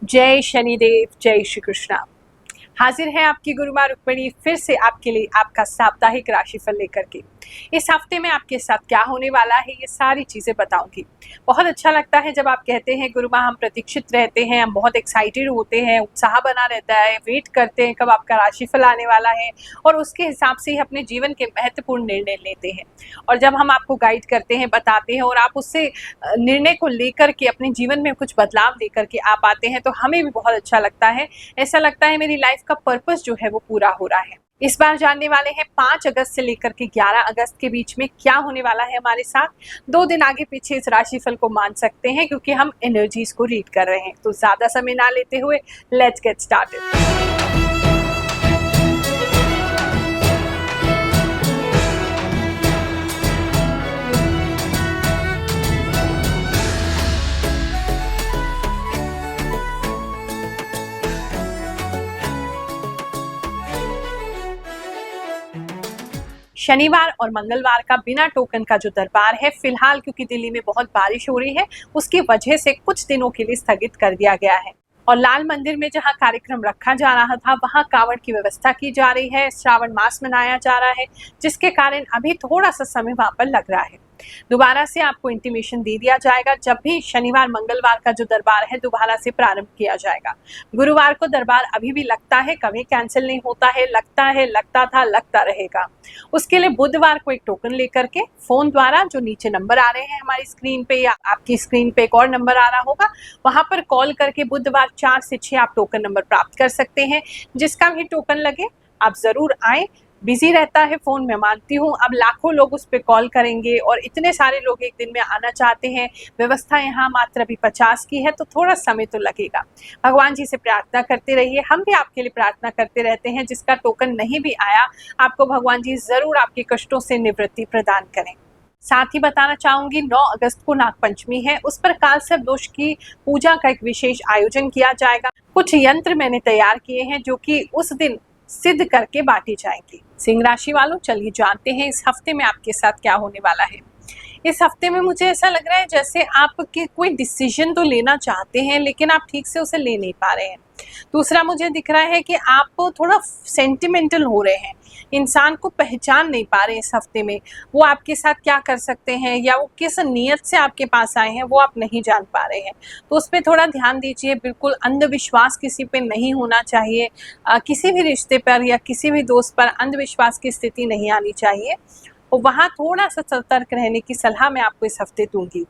जय शनिदेव, जय श्री कृष्णा। हाजिर है आपकी गुरु माँ रुक्मिणी फिर से आपके लिए आपका साप्ताहिक राशिफल लेकर के। इस हफ्ते में आपके साथ क्या होने वाला है ये सारी चीजें बताऊंगी। बहुत अच्छा लगता है जब आप कहते हैं गुरु माँ, हम प्रतीक्षित रहते हैं, हम बहुत एक्साइटेड होते हैं, उत्साह बना रहता है, वेट करते हैं कब आपका राशिफल आने वाला है और उसके हिसाब से ही अपने जीवन के महत्वपूर्ण निर्णय लेते हैं। और जब हम आपको गाइड करते हैं, बताते हैं और आप उससे निर्णय को लेकर के अपने जीवन में कुछ बदलाव लेकर के आप आते हैं तो हमें भी बहुत अच्छा लगता है। ऐसा लगता है मेरी लाइफ का पर्पस जो है वो पूरा हो रहा है। इस बार जानने वाले हैं 5 अगस्त से लेकर के 11 अगस्त के बीच में क्या होने वाला है हमारे साथ। 2 दिन आगे पीछे इस राशिफल को मान सकते हैं क्योंकि हम एनर्जीज को रीड कर रहे हैं। तो ज्यादा समय ना लेते हुए लेट्स गेट स्टार्टेड। शनिवार और मंगलवार का बिना टोकन का जो दरबार है फिलहाल क्योंकि दिल्ली में बहुत बारिश हो रही है उसकी वजह से कुछ दिनों के लिए स्थगित कर दिया गया है। और लाल मंदिर में जहां कार्यक्रम रखा जा रहा था वहां कावड़ की व्यवस्था की जा रही है। श्रावण मास मनाया जा रहा है जिसके कारण अभी थोड़ा सा समय वहां पर लग रहा है। दोबारा से आपको इंटीमेशन दे दिया जाएगा जब भी शनिवार मंगलवार का जो दरबार है दोबारा से प्रारंभ किया जाएगा। गुरुवार को दरबार अभी भी लगता है, कभी कैंसिल नहीं होता है, लगता है, लगता था, लगता रहेगा। उसके लिए बुधवार को एक टोकन लेकर के फोन द्वारा, जो नीचे नंबर आ रहे हैं हमारी स्क्रीन पे या आपकी स्क्रीन पे एक और नंबर आ रहा होगा, वहां पर कॉल करके बुधवार 4 से 6 आप टोकन नंबर प्राप्त कर सकते हैं। जिसका भी टोकन लगे आप जरूर आए। बिजी रहता है फोन, मैं मानती हूँ। अब लाखों लोग उस पर कॉल करेंगे और इतने सारे लोग एक दिन में आना चाहते हैं। व्यवस्था यहाँ मात्र अभी 50 की है तो थोड़ा समय तो लगेगा। भगवान जी से प्रार्थना करते रहिए, हम भी आपके लिए प्रार्थना करते रहते हैं। जिसका टोकन नहीं भी आया आपको भगवान जी जरूर आपके कष्टों से निवृत्ति प्रदान करें। साथ ही बताना चाहूंगी 9 अगस्त को नागपंचमी है, उस पर कालसर्प दोष की पूजा का एक विशेष आयोजन किया जाएगा। कुछ यंत्र मैंने तैयार किए हैं जो कि उस दिन सिद्ध करके बांटी जाएंगी। सिंह राशि वालों, चलिए जानते हैं इस हफ्ते में आपके साथ क्या होने वाला है। इस हफ्ते में मुझे ऐसा लग रहा है जैसे आप कोई डिसीजन तो लेना चाहते हैं लेकिन आप ठीक से उसे ले नहीं पा रहे हैं। दूसरा मुझे दिख रहा है कि आप थोड़ा सेंटिमेंटल हो रहे हैं, इंसान को पहचान नहीं पा रहे हैं इस हफ्ते में। वो आपके साथ क्या कर सकते हैं या वो किस नियत से आपके पास आए हैं वो आप नहीं जान पा रहे हैं। तो उस पर थोड़ा ध्यान दीजिए। बिल्कुल अंधविश्वास किसी पे नहीं होना चाहिए। किसी भी रिश्ते पर या किसी भी दोस्त पर अंधविश्वास की स्थिति नहीं आनी चाहिए। और वहाँ थोड़ा सा सतर्क रहने की सलाह मैं आपको इस हफ्ते दूंगी।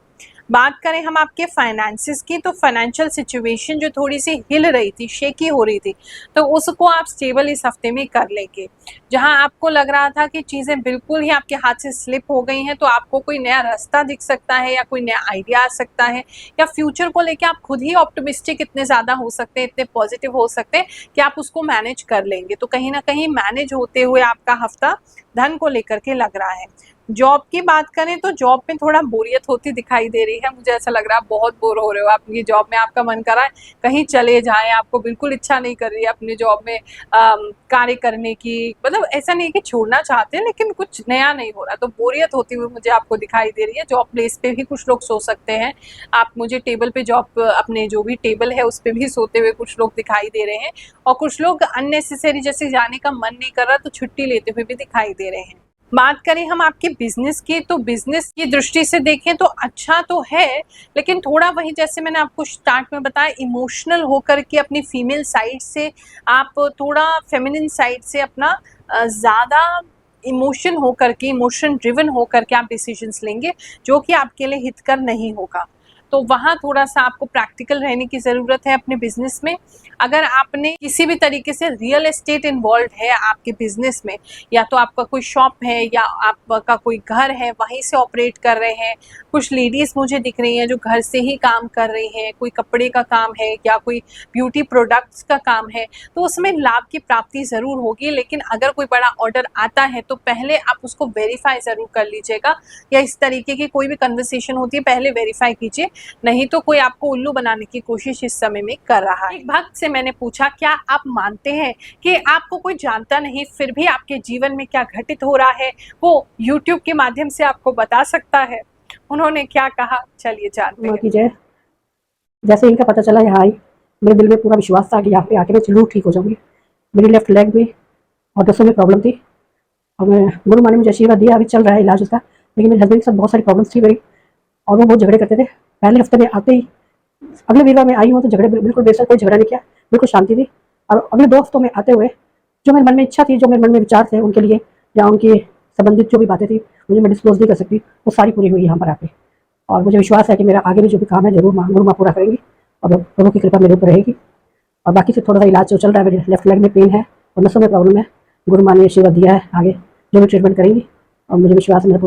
बात करें हम आपके फाइनेंसिस की तो फाइनेंशियल सिचुएशन जो थोड़ी सी हिल रही थी, शेकी हो रही थी, तो उसको आप स्टेबल इस हफ्ते में कर लेंगे। जहां आपको लग रहा था कि चीज़ें बिल्कुल ही आपके हाथ से स्लिप हो गई हैं तो आपको कोई नया रास्ता दिख सकता है या कोई नया आइडिया आ सकता है या फ्यूचर को लेके आप खुद ही ऑप्टिमिस्टिक इतने ज़्यादा हो सकते हैं, इतने पॉजिटिव हो सकते हैं कि आप उसको मैनेज कर लेंगे। तो कहीं ना कहीं मैनेज होते हुए आपका हफ्ता धन को लेकर के लग रहा है। जॉब की बात करें तो जॉब में थोड़ा बोरियत होती दिखाई दे रही है। मुझे ऐसा लग रहा है बहुत बोर हो रहे हो आप ये जॉब में, आपका मन कर रहा है कहीं चले जाएं, आपको बिल्कुल इच्छा नहीं कर रही है अपने जॉब में कार्य करने की। मतलब ऐसा नहीं कि छोड़ना चाहते हैं लेकिन कुछ नया नहीं हो रहा, तो बोरियत होती हुई मुझे आपको दिखाई दे रही है। जॉब प्लेस पे भी कुछ लोग सो सकते हैं, आप मुझे टेबल पे जॉब अपने जो भी टेबल है उस पर भी सोते हुए कुछ लोग दिखाई दे रहे हैं। और कुछ लोग अननेसेसरी जैसे जाने का मन नहीं कर रहा तो छुट्टी लेते हुए भी दिखाई दे रहे हैं। बात करें हम आपके बिजनेस की तो बिजनेस की दृष्टि से देखें तो अच्छा तो है लेकिन थोड़ा वही जैसे मैंने आपको स्टार्ट में बताया, इमोशनल होकर के अपनी फीमेल साइड से आप थोड़ा फेमिनिन साइड से अपना ज़्यादा इमोशन होकर के, इमोशन ड्रिवन होकर के आप डिसीजंस लेंगे जो कि आपके लिए हितकर नहीं होगा। तो वहाँ थोड़ा सा आपको प्रैक्टिकल रहने की ज़रूरत है अपने बिजनेस में। अगर आपने किसी भी तरीके से रियल एस्टेट इन्वॉल्व है आपके बिजनेस में, या तो आपका कोई शॉप है या आपका कोई घर है वहीं से ऑपरेट कर रहे हैं, कुछ लेडीज़ मुझे दिख रही हैं जो घर से ही काम कर रही हैं, कोई कपड़े का काम है या कोई ब्यूटी प्रोडक्ट्स का काम है, तो उसमें लाभ की प्राप्ति ज़रूर होगी। लेकिन अगर कोई बड़ा ऑर्डर आता है तो पहले आप उसको वेरीफाई ज़रूर कर लीजिएगा, या इस तरीके की कोई भी कन्वर्सेशन होती है पहले वेरीफाई कीजिए, नहीं तो कोई आपको उल्लू बनाने की कोशिश इस समय में कर रहा है। एक भक्त से मैंने पूछा क्या आप मानते हैं कि आपको कोई जानता नहीं फिर भी आपके जीवन में क्या घटित हो रहा है वो YouTube के माध्यम से आपको बता सकता है? उन्होंने क्या कहा, चलिए जानते हैं। जैसे इनका पता चला यहाँ आई मेरे दिल में पूरा विश्वास था कि यहाँ पे आके मैं जरूर ठीक हो जाऊँगी। मेरी लेफ्ट लेग में और नसों में प्रॉब्लम थी और मैं गुरु माँ ने मुझे आशीर्वाद दिया, अभी चल रहा है इलाज उसका। लेकिन मेरे हस्बैंड के साथ बहुत सारी प्रॉब्लम्स थी मेरी और वो बहुत झगड़े करते थे। पहले हफ्ते में आते ही, अगले वीरवार में आई हूँ तो झगड़े बिल्कुल बेशक, कोई झगड़ा नहीं किया, बिल्कुल शांति थी। और अगले 2 हफ्तों में आते हुए जो मेरे मन में इच्छा थी, जो मेरे मन में विचार थे उनके लिए, या उनकी संबंधित जो भी बातें थी मुझे, मैं डिस्क्लोज नहीं कर सकती, वो सारी पूरी हुई यहाँ पर आके। और मुझे विश्वास है कि मेरा आगे भी जो भी काम है जरूर गुरु माँ पूरा करेंगी और प्रभु की कृपा मेरे ऊपर रहेगी। और बाकी से थोड़ा सा इलाज जो चल रहा है, मेरे लेफ्ट लेग में पेन है और नसों में प्रॉब्लम है, गुरु माँ ने आशीर्वाद दिया है, आगे जो भी ट्रीटमेंट करेंगी और मुझे विश्वास है, मेरा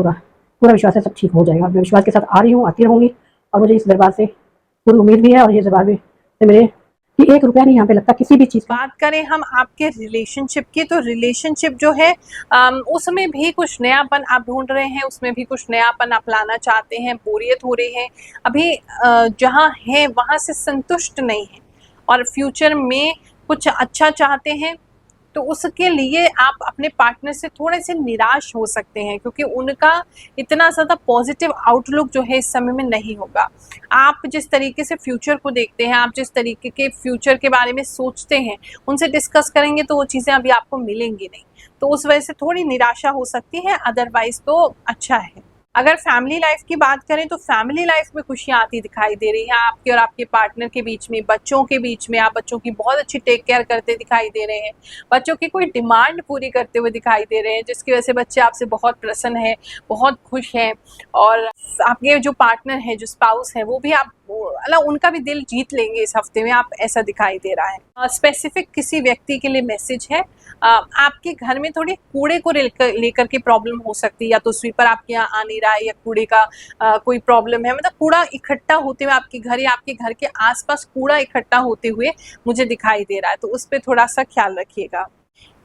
पूरा विश्वास है सब ठीक हो जाएगा। मैं विश्वास के साथ आ रही हूँ, आती रहूँगी और मुझे इस दरबार से पूरी उम्मीद भी है और ये दरबार में से मेरे कि 1 रुपया नहीं यहाँ पे लगता किसी भी चीज़ का। बात करें हम आपके रिलेशनशिप की, तो रिलेशनशिप जो है उसमें भी कुछ नयापन आप ढूंढ रहे हैं, उसमें भी कुछ नयापन आप लाना चाहते हैं, बोरियत हो रही है, अभी जहाँ है वहाँ से संतुष्ट नहीं है और फ्यूचर में कुछ अच्छा चाहते हैं, तो उसके लिए आप अपने पार्टनर से थोड़े से निराश हो सकते हैं क्योंकि उनका इतना ज़्यादा पॉजिटिव आउटलुक जो है इस समय में नहीं होगा। आप जिस तरीके से फ्यूचर को देखते हैं, आप जिस तरीके के फ्यूचर के बारे में सोचते हैं, उनसे डिस्कस करेंगे तो वो चीज़ें अभी आपको मिलेंगी नहीं, तो उस वजह से थोड़ी निराशा हो सकती है, अदरवाइज तो अच्छा है। अगर फैमिली लाइफ की बात करें तो फैमिली लाइफ में खुशियाँ आती दिखाई दे रही हैं आपके और आपके पार्टनर के बीच में, बच्चों के बीच में। आप बच्चों की बहुत अच्छी टेक केयर करते दिखाई दे रहे हैं, बच्चों की कोई डिमांड पूरी करते हुए दिखाई दे रहे हैं, जिसकी वजह से बच्चे आपसे बहुत प्रसन्न हैं, बहुत खुश हैं। और आपके जो पार्टनर है, जो स्पाउस है, वो भी आप मतलब उनका भी दिल जीत लेंगे इस हफ्ते में, आप ऐसा दिखाई दे रहा है। स्पेसिफिक किसी व्यक्ति के लिए मैसेज है, आपके घर में थोड़ी कूड़े को लेकर के प्रॉब्लम हो सकती है, या तो स्वीपर आपके यहाँ आ नहीं रहा है या कूड़े का कोई प्रॉब्लम है, मतलब कूड़ा इकट्ठा होते हुए आपके घर या आपके घर के आसपास कूड़ा इकट्ठा होते हुए मुझे दिखाई दे रहा है, तो उस पर थोड़ा सा ख्याल रखिएगा।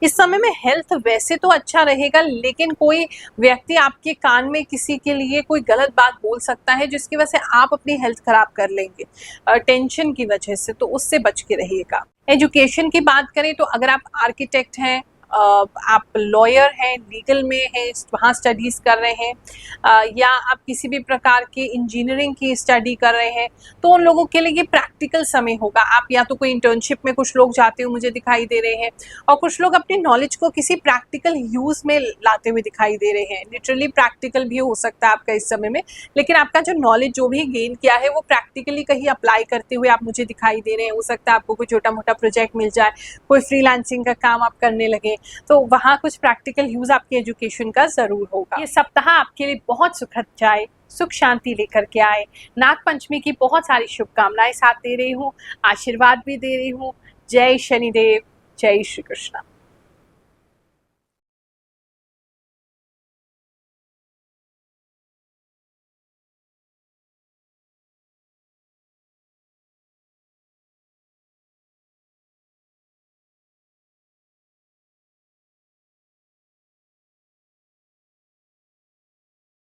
इस समय में हेल्थ वैसे तो अच्छा रहेगा, लेकिन कोई व्यक्ति आपके कान में किसी के लिए कोई गलत बात बोल सकता है जिसकी वजह से आप अपनी हेल्थ खराब कर लेंगे टेंशन की वजह से, तो उससे बच के रहिएगा। एजुकेशन की बात करें तो अगर आप आर्किटेक्ट हैं, आप लॉयर हैं, लीगल में हैं, वहाँ स्टडीज़ कर रहे हैं, या आप किसी भी प्रकार की इंजीनियरिंग की स्टडी कर रहे हैं, तो उन लोगों के लिए ये प्रैक्टिकल समय होगा। आप या तो कोई इंटर्नशिप में कुछ लोग जाते हुए मुझे दिखाई दे रहे हैं और कुछ लोग अपनी नॉलेज को किसी प्रैक्टिकल यूज़ में लाते हुए दिखाई दे रहे हैं। लिटरली प्रैक्टिकल भी हो सकता है आपका इस समय में, लेकिन आपका जो नॉलेज जो भी गेन किया है वो प्रैक्टिकली कहीं अप्लाई करते हुए आप मुझे दिखाई दे रहे हैं। हो सकता है आपको कोई छोटा मोटा प्रोजेक्ट मिल जाए, कोई फ्रीलांसिंग का काम आप करने लगे, तो वहाँ कुछ प्रैक्टिकल यूज आपके एजुकेशन का जरूर होगा। ये सप्ताह आपके लिए बहुत सुखद जाए, सुख शांति लेकर के आए। नाग पंचमी की बहुत सारी शुभकामनाएं साथ दे रही हूँ, आशीर्वाद भी दे रही हूँ। जय शनिदेव, जय श्री कृष्ण।